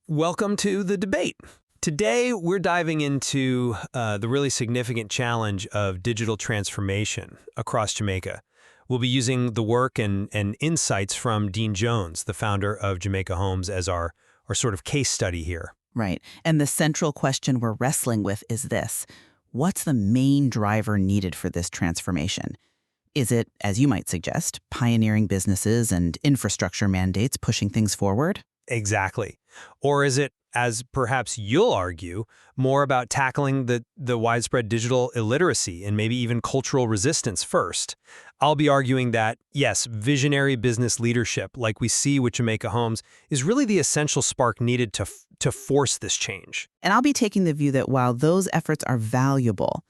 Welcome to the debate. Today, we're diving into the really significant challenge of digital transformation across Jamaica. We'll be using the work and insights from Dean Jones, the founder of Jamaica Homes, as our sort of case study here. Right. And the central question we're wrestling with is this. What's the main driver needed for this transformation? Is it, as you might suggest, pioneering businesses and infrastructure mandates pushing things forward? Exactly. Or is it, as perhaps you'll argue, more about tackling the widespread digital illiteracy and maybe even cultural resistance first? I'll be arguing that, yes, visionary business leadership, like we see with Jamaica Homes, is really the essential spark needed to force this change. And I'll be taking the view that while those efforts are valuable,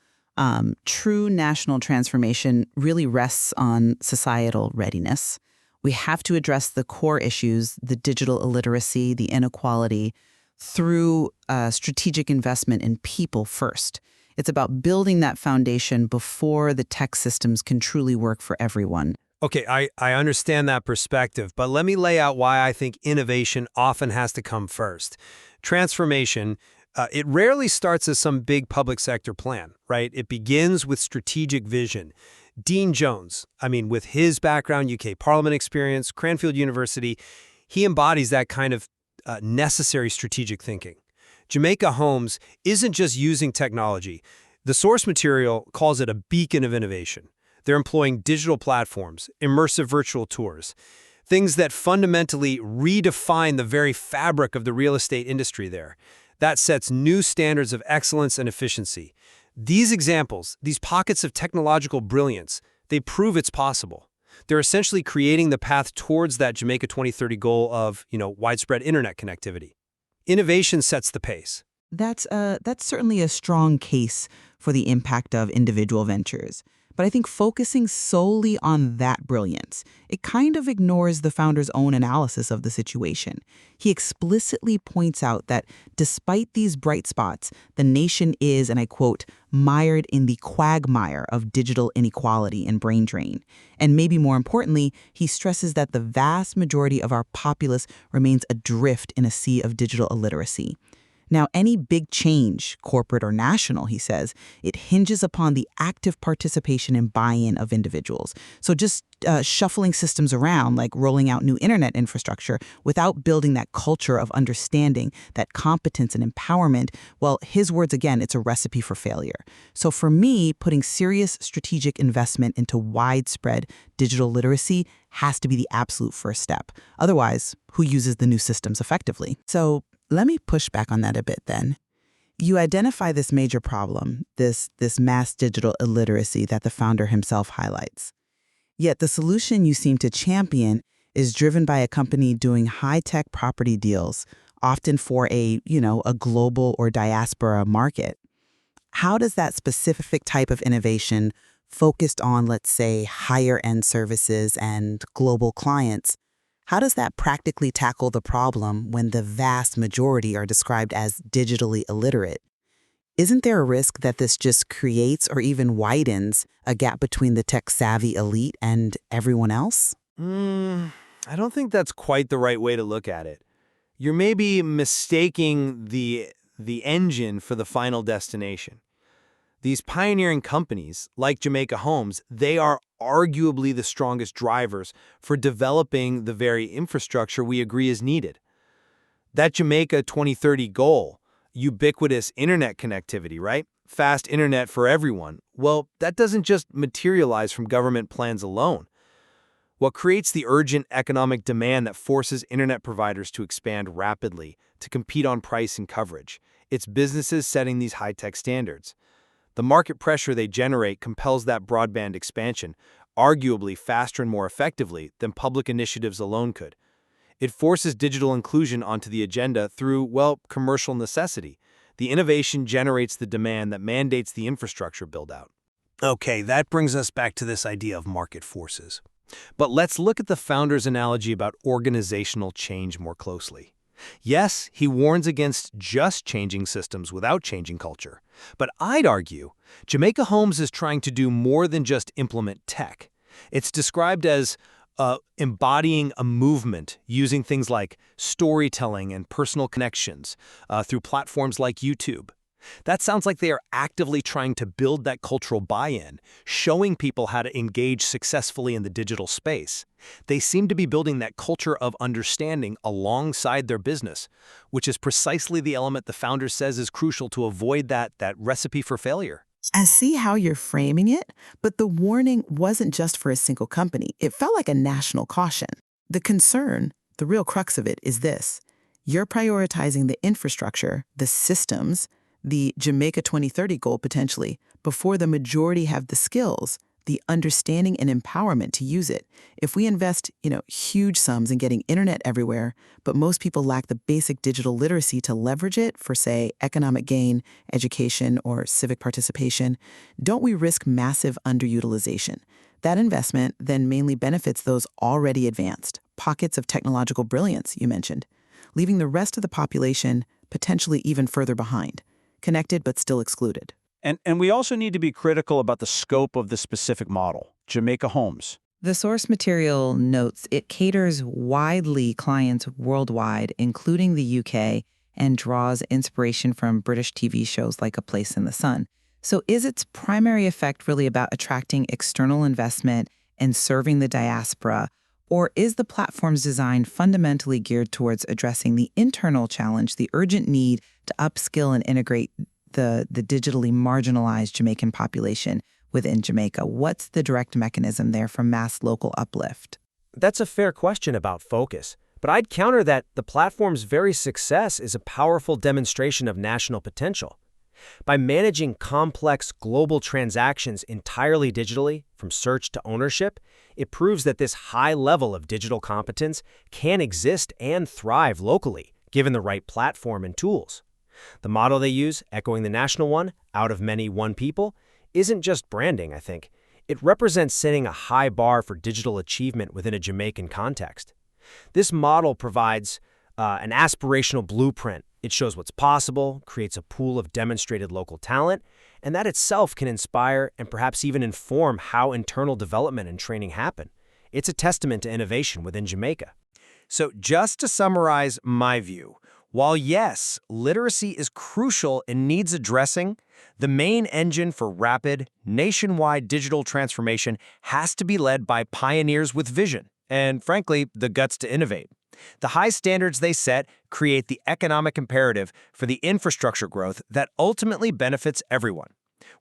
true national transformation really rests on societal readiness. We have to address the core issues, the digital illiteracy, the inequality, through strategic investment in people first. It's about building that foundation before the tech systems can truly work for everyone. Okay, I understand that perspective, but let me lay out why I think innovation often has to come first. Transformation, it rarely starts as some big public sector plan, right? It begins with strategic vision. Dean Jones, with his background, UK Parliament experience, Cranfield University, he embodies that kind of necessary strategic thinking. Jamaica Homes isn't just using technology. The source material calls it a beacon of innovation. They're employing digital platforms, immersive virtual tours, things that fundamentally redefine the very fabric of the real estate industry there. That sets new standards of excellence and efficiency. These examples, these pockets of technological brilliance, they prove it's possible. They're essentially creating the path towards that Jamaica 2030 goal of, widespread internet connectivity. Innovation sets the pace. That's certainly a strong case for the impact of individual ventures. But I think focusing solely on that brilliance, it kind of ignores the founder's own analysis of the situation. He explicitly points out that despite these bright spots, the nation is, and I quote, mired in the quagmire of digital inequality and brain drain. And maybe more importantly, he stresses that the vast majority of our populace remains adrift in a sea of digital illiteracy. Now, any big change, corporate or national, he says, it hinges upon the active participation and buy-in of individuals. So just shuffling systems around, like rolling out new internet infrastructure, without building that culture of understanding, that competence and empowerment, well, his words again, it's a recipe for failure. So for me, putting serious strategic investment into widespread digital literacy has to be the absolute first step. Otherwise, who uses the new systems effectively? So let me push back on that a bit then. You identify this major problem, this mass digital illiteracy that the founder himself highlights. Yet the solution you seem to champion is driven by a company doing high-tech property deals, often for a global or diaspora market. How does that specific type of innovation focused on, let's say, higher-end services and global clients, how does that practically tackle the problem when the vast majority are described as digitally illiterate? Isn't there a risk that this just creates or even widens a gap between the tech-savvy elite and everyone else? I don't think that's quite the right way to look at it. You're maybe mistaking the engine for the final destination. These pioneering companies, like Jamaica Homes, they are arguably the strongest drivers for developing the very infrastructure we agree is needed. That Jamaica 2030 goal, ubiquitous internet connectivity, right? Fast internet for everyone. Well, that doesn't just materialize from government plans alone. What creates the urgent economic demand that forces internet providers to expand rapidly, to compete on price and coverage? It's businesses setting these high-tech standards. The market pressure they generate compels that broadband expansion, arguably faster and more effectively than public initiatives alone could. It forces digital inclusion onto the agenda through, commercial necessity. The innovation generates the demand that mandates the infrastructure build-out. Okay, that brings us back to this idea of market forces. But let's look at the founder's analogy about organizational change more closely. Yes, he warns against just changing systems without changing culture. But I'd argue Jamaica Homes is trying to do more than just implement tech. It's described as embodying a movement using things like storytelling and personal connections through platforms like YouTube. That sounds like they are actively trying to build that cultural buy-in, showing people how to engage successfully in the digital space. They seem to be building that culture of understanding alongside their business, which is precisely the element the founder says is crucial to avoid that recipe for failure. I see how you're framing it, but the warning wasn't just for a single company. It felt like a national caution. The concern, the real crux of it, is this. You're prioritizing the infrastructure, the systems, the Jamaica 2030 goal potentially, before the majority have the skills, the understanding and empowerment to use it. If we invest, huge sums in getting internet everywhere, but most people lack the basic digital literacy to leverage it for, say, economic gain, education, or civic participation, don't we risk massive underutilization? That investment then mainly benefits those already advanced, pockets of technological brilliance you mentioned, leaving the rest of the population potentially even further behind, connected but still excluded. And we also need to be critical about the scope of the specific model, Jamaica Homes. The source material notes it caters widely clients worldwide, including the UK, and draws inspiration from British TV shows like A Place in the Sun. So is its primary effect really about attracting external investment and serving the diaspora, or is the platform's design fundamentally geared towards addressing the internal challenge, the urgent need to upskill and integrate the digitally marginalized Jamaican population within Jamaica? What's the direct mechanism there for mass local uplift? That's a fair question about focus, but I'd counter that the platform's very success is a powerful demonstration of national potential. By managing complex global transactions entirely digitally, from search to ownership, it proves that this high level of digital competence can exist and thrive locally, given the right platform and tools. The model they use, echoing the national one, out of many, one people, isn't just branding, I think. It represents setting a high bar for digital achievement within a Jamaican context. This model provides an aspirational blueprint. It shows what's possible, creates a pool of demonstrated local talent, and that itself can inspire and perhaps even inform how internal development and training happen. It's a testament to innovation within Jamaica. So just to summarize my view, while yes, literacy is crucial and needs addressing, the main engine for rapid, nationwide digital transformation has to be led by pioneers with vision and, frankly, the guts to innovate. The high standards they set create the economic imperative for the infrastructure growth that ultimately benefits everyone.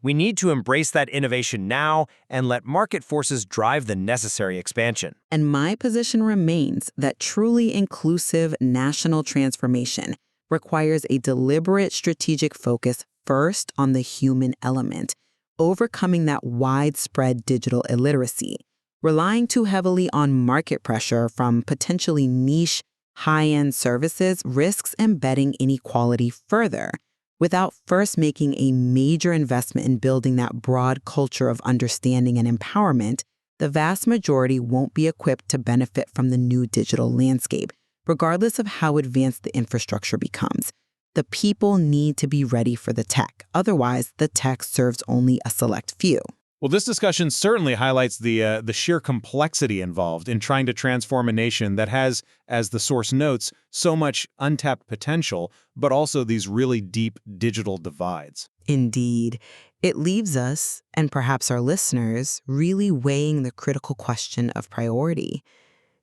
We need to embrace that innovation now and let market forces drive the necessary expansion. And my position remains that truly inclusive national transformation requires a deliberate strategic focus first on the human element, overcoming that widespread digital illiteracy. Relying too heavily on market pressure from potentially niche, high-end services risks embedding inequality further, without first making a major investment in building that broad culture of understanding and empowerment. The vast majority won't be equipped to benefit from the new digital landscape, regardless of how advanced the infrastructure becomes. The people need to be ready for the tech. Otherwise, the tech serves only a select few. Well, this discussion certainly highlights the sheer complexity involved in trying to transform a nation that has, as the source notes, so much untapped potential, but also these really deep digital divides. Indeed. It leaves us, and perhaps our listeners, really weighing the critical question of priority.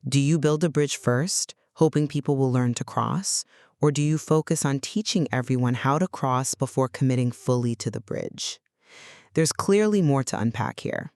Do you build a bridge first, hoping people will learn to cross? Or do you focus on teaching everyone how to cross before committing fully to the bridge? There's clearly more to unpack here.